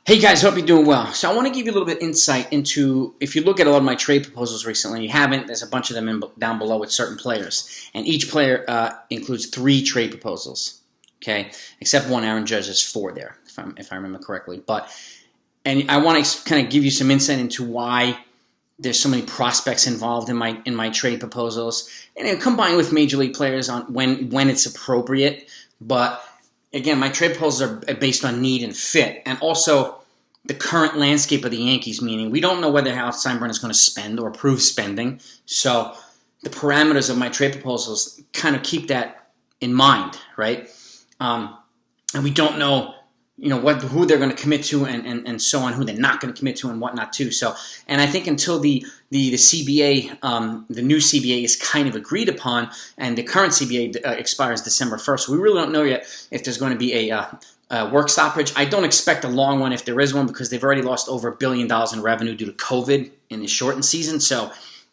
Hey guys, hope you're doing well. So I want to give you a little bit insight into, if you look at a lot of my trade proposals recently, and you haven't, there's a bunch of them down below with certain players. And each player includes 3 trade proposals, okay? Except one, Aaron Judge, has 4 there, if I remember correctly. And I want to kind of give you some insight into why there's so many prospects involved in my trade proposals. And combined with major league players on when it's appropriate. But again, my trade proposals are based on need and fit, and also the current landscape of the Yankees, meaning we don't know whether Hal Steinbrenner is going to spend or approve spending. So the parameters of my trade proposals kind of keep that in mind, right? And we don't know, who they're going to commit to and so on, who they're not going to commit to and whatnot too. So, and I think until the CBA, the new CBA is kind of agreed upon, and the current CBA expires December 1st, so we really don't know yet if there's going to be a work stoppage. I don't expect a long one if there is one, because they've already lost over $1 billion in revenue due to COVID in the shortened season. So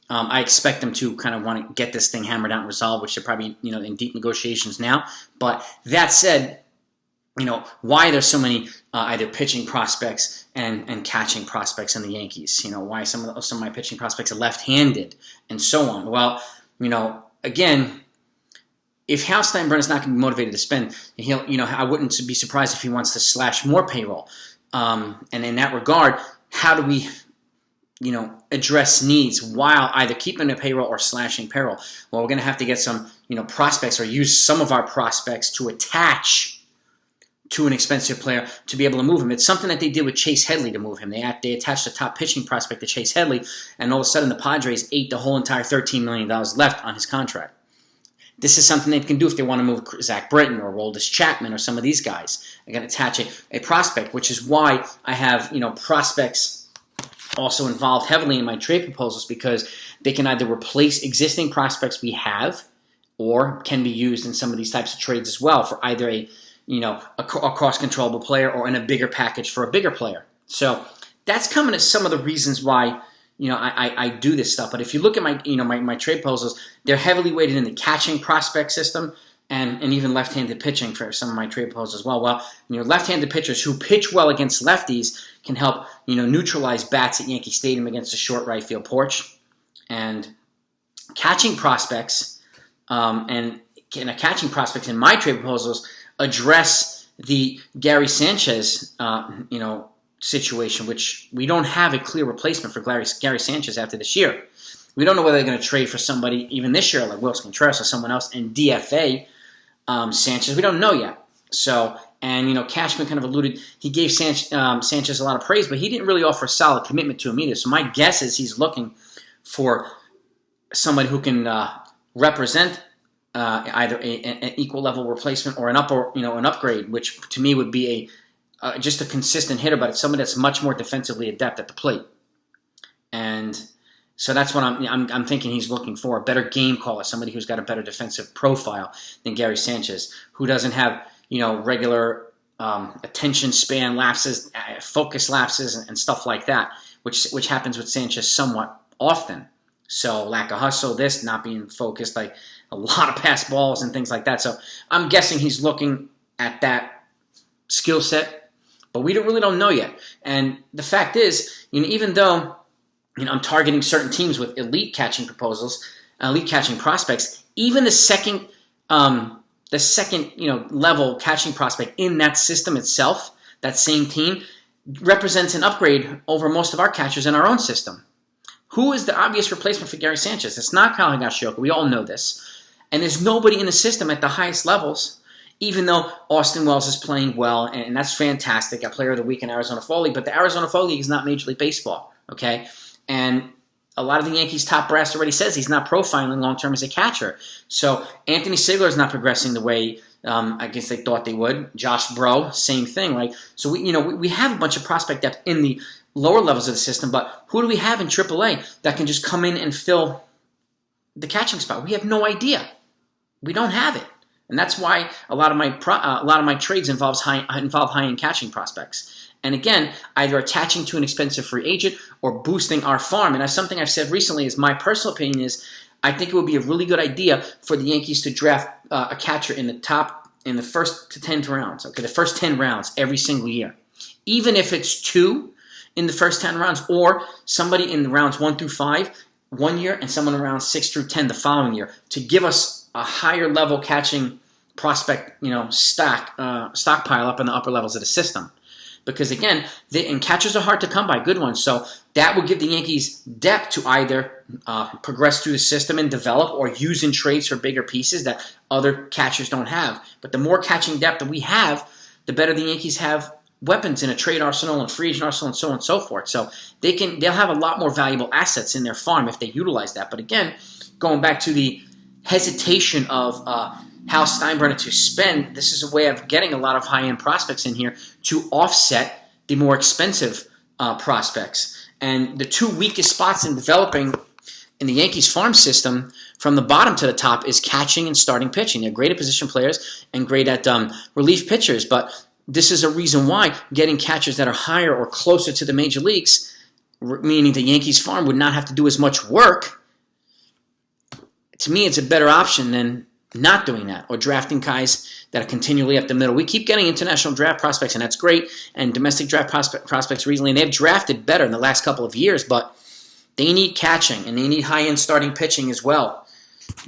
I expect them to kind of want to get this thing hammered out and resolved, which they're probably in deep negotiations now. But that said, why there's so many either pitching prospects and catching prospects in the Yankees. Why some of my pitching prospects are left-handed and so on. Well, again, if Hal Steinbrenner is not going to be motivated to spend, I wouldn't be surprised if he wants to slash more payroll. And in that regard, how do we, address needs while either keeping the payroll or slashing payroll? Well, we're going to have to get some, prospects, or use some of our prospects to attach to an expensive player to be able to move him. It's something that they did with Chase Headley to move him. They attached a top pitching prospect to Chase Headley, and all of a sudden the Padres ate the whole entire $13 million left on his contract. This is something they can do if they want to move Zach Britton or Aroldis Chapman or some of these guys. They're going to attach a prospect, which is why I have prospects also involved heavily in my trade proposals, because they can either replace existing prospects we have, or can be used in some of these types of trades as well for either a cross-controllable player or in a bigger package for a bigger player. So that's coming as some of the reasons why I do this stuff. But if you look at my trade proposals, they're heavily weighted in the catching prospect system and even left-handed pitching for some of my trade proposals as well. Well, left-handed pitchers who pitch well against lefties can help neutralize bats at Yankee Stadium against the short right field porch. And catching prospects catching prospects in my trade proposals address the Gary Sanchez situation, which we don't have a clear replacement for Gary Sanchez after this year. We don't know whether they're going to trade for somebody even this year, like Wilson Contreras or someone else, and DFA Sanchez. We don't know yet. So, and Cashman kind of alluded, he gave Sanchez a lot of praise, but he didn't really offer a solid commitment to him either. So my guess is he's looking for somebody who can represent either an equal level replacement or an upgrade, which to me would be just a consistent hitter, but it's somebody that's much more defensively adept at the plate. And so that's what I'm thinking he's looking for, a better game caller, somebody who's got a better defensive profile than Gary Sanchez, who doesn't have regular attention span lapses, focus lapses, and stuff like that, which happens with Sanchez somewhat often. So lack of hustle, not being focused, like a lot of pass balls and things like that. So I'm guessing he's looking at that skill set, but we really don't know yet. And the fact is, even though I'm targeting certain teams with elite catching proposals, elite catching prospects, even the second level catching prospect in that system itself, that same team, represents an upgrade over most of our catchers in our own system. Who is the obvious replacement for Gary Sanchez? It's not Kyle Higashioka. We all know this. And there's nobody in the system at the highest levels, even though Austin Wells is playing well, and that's fantastic, a player of the week in Arizona Fall League, but the Arizona Fall League is not Major League Baseball, okay? And a lot of the Yankees' top brass already says he's not profiling long-term as a catcher. So Anthony Sigler is not progressing the way I guess they thought they would. Josh Bro, same thing, right? So we have a bunch of prospect depth in the lower levels of the system, but who do we have in AAA that can just come in and fill the catching spot? We have no idea. We don't have it, and that's why a lot of my trades involve high-end catching prospects. And again, either attaching to an expensive free agent or boosting our farm. And that's something I've said recently. Is my personal opinion is I think it would be a really good idea for the Yankees to draft a catcher in the first to 10 rounds. Okay, the first 10 rounds every single year. even if it's 2 in the first 10 rounds, or somebody in rounds 1 through 5 one year and someone around 6 through 10 the following year, to give us a higher level catching prospect, stockpile up in the upper levels of the system. Because again, and catchers are hard to come by, good ones. So that will give the Yankees depth to either progress through the system and develop, or use in trades for bigger pieces that other catchers don't have. But the more catching depth that we have, the better the Yankees have weapons in a trade arsenal and free agent arsenal and so on and so forth. So they'll have a lot more valuable assets in their farm if they utilize that. But again, going back to the hesitation of Hal Steinbrenner to spend, this is a way of getting a lot of high-end prospects in here to offset the more expensive prospects. And the 2 weakest spots in developing in the Yankees farm system from the bottom to the top is catching and starting pitching. They're great at position players and great at relief pitchers, but this is a reason why getting catchers that are higher or closer to the major leagues, meaning the Yankees farm would not have to do as much work. To me, it's a better option than not doing that, or drafting guys that are continually up the middle. We keep getting international draft prospects, and that's great, and domestic draft prospects recently, and they've drafted better in the last couple of years, but they need catching, and they need high-end starting pitching as well,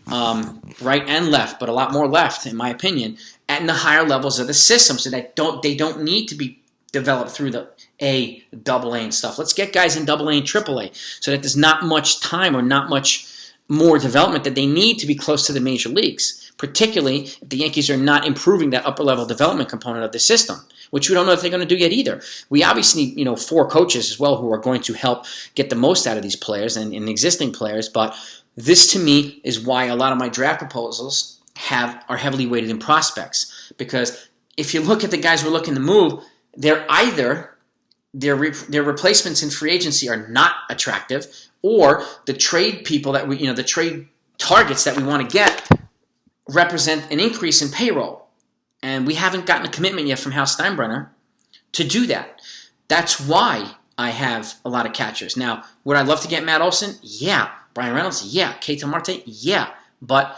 right and left, but a lot more left, in my opinion, at the higher levels of the system, so that they don't need to be developed through the A, AA, and stuff. Let's get guys in AA and AAA, so that there's not much time or not much more development that they need to be close to the major leagues, particularly if the Yankees are not improving that upper-level development component of the system, which we don't know if they're going to do yet either. We obviously need 4 coaches as well who are going to help get the most out of these players and existing players, but this to me is why a lot of my draft proposals are heavily weighted in prospects, because if you look at the guys we're looking to move, they're either their replacements in free agency are not attractive, or the trade people that the trade targets that we want to get represent an increase in payroll. And we haven't gotten a commitment yet from Hal Steinbrenner to do that. That's why I have a lot of catchers. Now, would I love to get Matt Olson? Yeah. Brian Reynolds? Yeah. Keita Marte? Yeah. But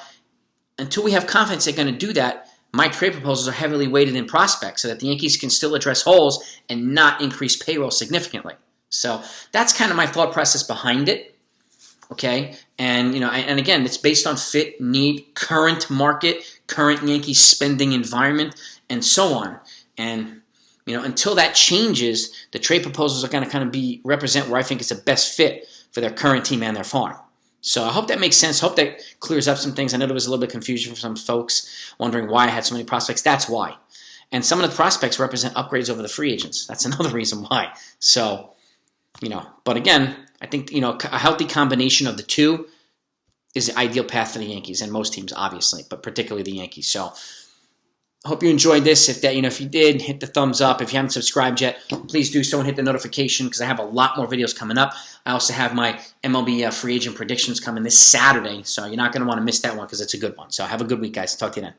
until we have confidence they're going to do that, my trade proposals are heavily weighted in prospects so that the Yankees can still address holes and not increase payroll significantly. So that's kind of my thought process behind it, okay? And and again, it's based on fit, need, current market, current Yankees spending environment, and so on. And until that changes, the trade proposals are going to kind of represent where I think it's the best fit for their current team and their farm. So I hope that makes sense. Hope that clears up some things. I know there was a little bit of confusion for some folks wondering why I had so many prospects. That's why. And some of the prospects represent upgrades over the free agents. That's another reason why. So. But again, I think, a healthy combination of the two is the ideal path for the Yankees and most teams, obviously, but particularly the Yankees. So I hope you enjoyed this. If you did, hit the thumbs up. If you haven't subscribed yet, please do so and hit the notification, because I have a lot more videos coming up. I also have my MLB free agent predictions coming this Saturday, so you're not going to want to miss that one because it's a good one. So have a good week, guys. Talk to you then.